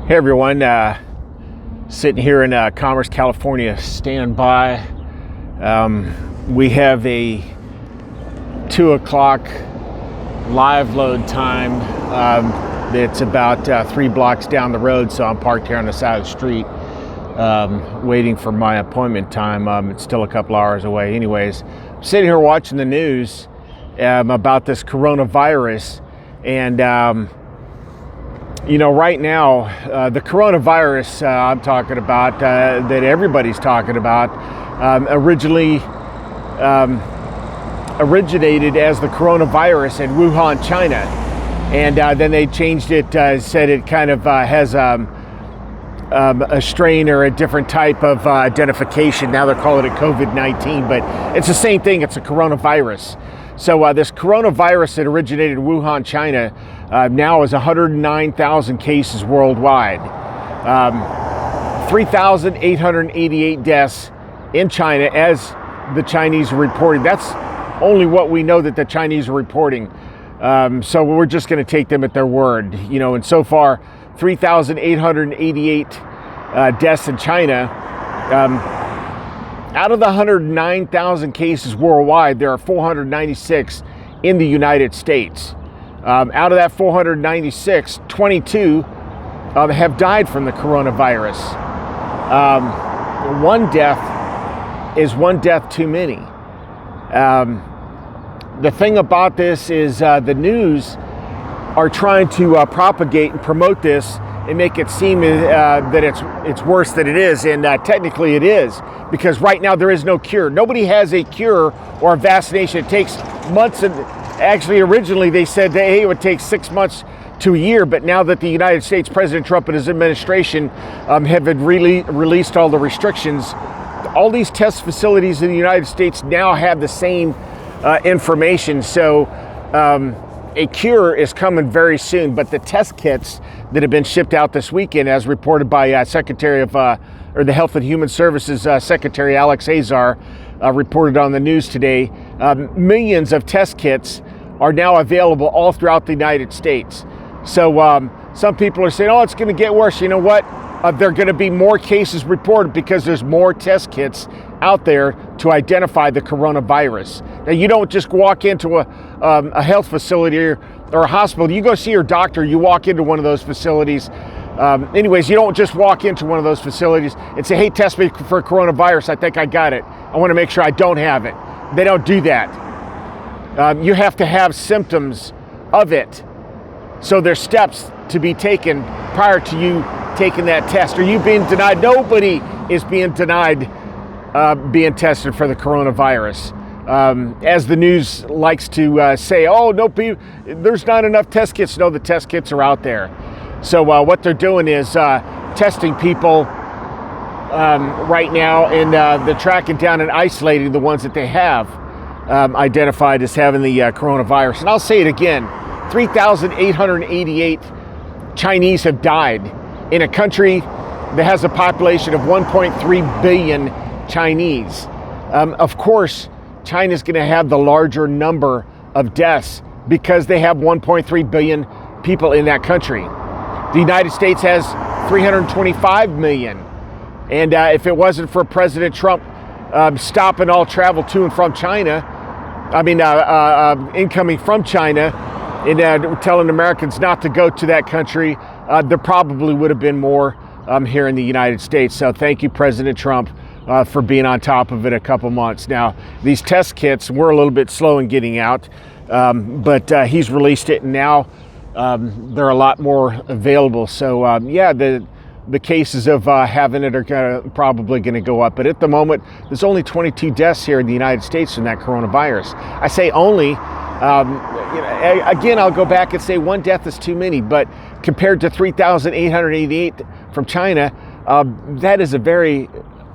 Hey everyone, sitting here in Commerce, California, standby. We have a 2 o'clock live load time. It's about 3 blocks down the road, so I'm parked here on the side of the street waiting for my appointment time. It's still a couple hours away. Anyways, I'm sitting here watching the news about this coronavirus, and right now, the coronavirus I'm talking about, that everybody's talking about, originated as the coronavirus in Wuhan, China. And then they changed it, said it kind of has a strain or a different type of identification. Now they're calling it COVID-19, but it's the same thing. It's a coronavirus. So this coronavirus that originated in Wuhan, China, now is 109,000 cases worldwide. 3,888 deaths in China, as the Chinese are reporting. That's only what we know that the Chinese are reporting. So we're just going to take them at their word. And so far, 3,888 deaths in China. Out of the 109,000 cases worldwide, there are 496 in the United States. Out of that 496, 22 have died from the coronavirus. One death is one death too many. The thing about this is the news are trying to propagate and promote this and make it seem that it's worse than it is, and technically it is, because right now there is no cure. Nobody has a cure or a vaccination. It takes months, and actually originally they said that, hey, it would take 6 months to a year, but now that the United States, President Trump and his administration have released all the restrictions, all these test facilities in the United States now have the same information. So a cure is coming very soon, but the test kits that have been shipped out this weekend, as reported by Secretary of the Health and Human Services Secretary Alex Azar, reported on the news today, millions of test kits are now available all throughout the United States. So some people are saying, oh, it's going to get worse. You know what? There are going to be more cases reported because there's more test kits out there to identify the coronavirus. Now, you don't just walk into a health facility or a hospital. You go see your doctor, you walk into one of those facilities. Anyways, you don't just walk into one of those facilities and say, hey, test me for coronavirus. I think I got it. I want to make sure I don't have it. They don't do that. You have to have symptoms of it. So there's steps to be taken prior to you taking that test. Are you being denied? Nobody is being denied being tested for the coronavirus. As the news likes to say, oh, no, there's not enough test kits. No, the test kits are out there. So what they're doing is testing people right now, and they're tracking down and isolating the ones that they have identified as having the coronavirus. And I'll say it again, 3,888 Chinese have died in a country that has a population of 1.3 billion Chinese. Of course, China's going to have the larger number of deaths because they have 1.3 billion people in that country. The United States has 325 million. And if it wasn't for President Trump stopping all travel to and from China, incoming from China, and telling Americans not to go to that country, there probably would have been more here in the United States. So thank you, President Trump, for being on top of it a couple months. Now, these test kits were a little bit slow in getting out, but he's released it, and now they're a lot more available. So the cases of having it are probably going to go up. But at the moment, there's only 22 deaths here in the United States from that coronavirus. I say only. Again, I'll go back and say one death is too many, but compared to 3,888 from China, that is a very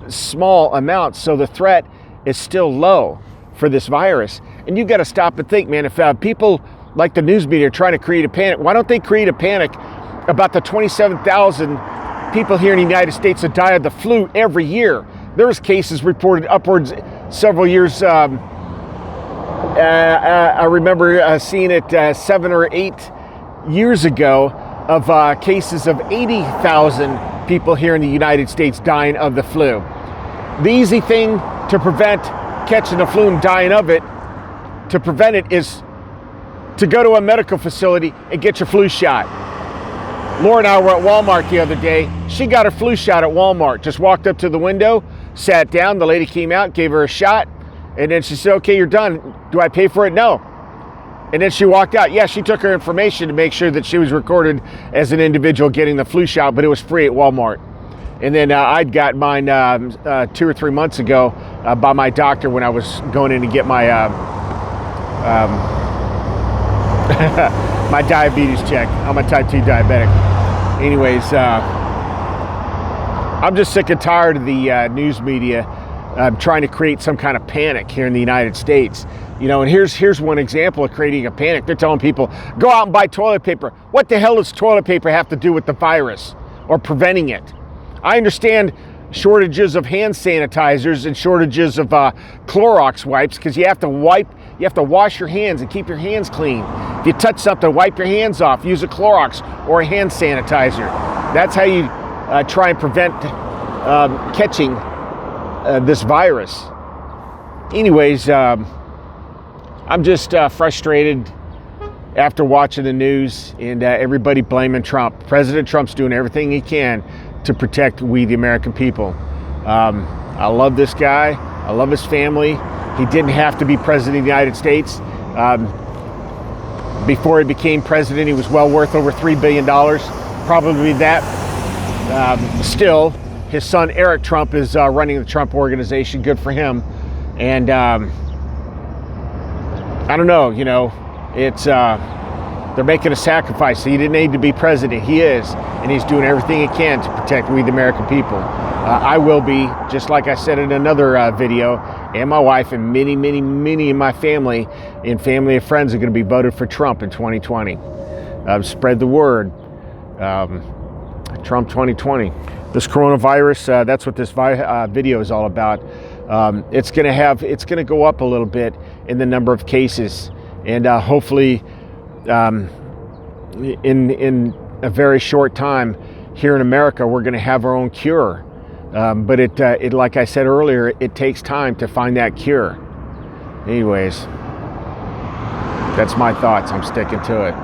small amount. So the threat is still low for this virus. And you've got to stop and think, man, if people like the news media are trying to create a panic, why don't they create a panic about the 27,000 people here in the United States that die of the flu every year? There's cases reported upwards several years. I remember seeing it 7 or 8 years ago of cases of 80,000 people here in the United States dying of the flu. The easy thing to prevent catching the flu and dying of it, to prevent it, is to go to a medical facility and get your flu shot. Laura and I were at Walmart the other day. She got her flu shot at Walmart. Just walked up to the window, sat down. The lady came out, gave her a shot, and then she said, "Okay, you're done. Do I pay for it?" "No." And then she walked out. Yeah, she took her information to make sure that she was recorded as an individual getting the flu shot, but it was free at Walmart. And then I'd got mine 2 or 3 months ago by my doctor when I was going in to get my my diabetes check. I'm a type 2 diabetic. Anyways, I'm just sick and tired of the news media trying to create some kind of panic here in the United States. You know, and here's one example of creating a panic. They're telling people, go out and buy toilet paper. What the hell does toilet paper have to do with the virus or preventing it? I understand shortages of hand sanitizers and shortages of Clorox wipes, because you have to wash your hands and keep your hands clean. If you touch something, wipe your hands off. Use a Clorox or a hand sanitizer. That's how you try and prevent catching this virus. Anyways, I'm just frustrated after watching the news and everybody blaming Trump. President Trump's doing everything he can to protect we, the American people. I love this guy. I love his family. He didn't have to be president of the United States. Before he became president, he was well worth over $3 billion. Probably that. Still, his son Eric Trump is running the Trump organization. Good for him. And I don't know, you know, it's they're making a sacrifice. He didn't need to be president. He is, and he's doing everything he can to protect we, the American people. I will be, just like I said in another video, and my wife and many, many, many in my family and family and friends are going to be voted for Trump in 2020. Spread the word. Trump 2020. This coronavirus, that's what this video is all about. It's going to go up a little bit in the number of cases, and hopefully in a very short time here in America, we're going to have our own cure. But it, like I said earlier, it takes time to find that cure. Anyways, that's my thoughts. I'm sticking to it.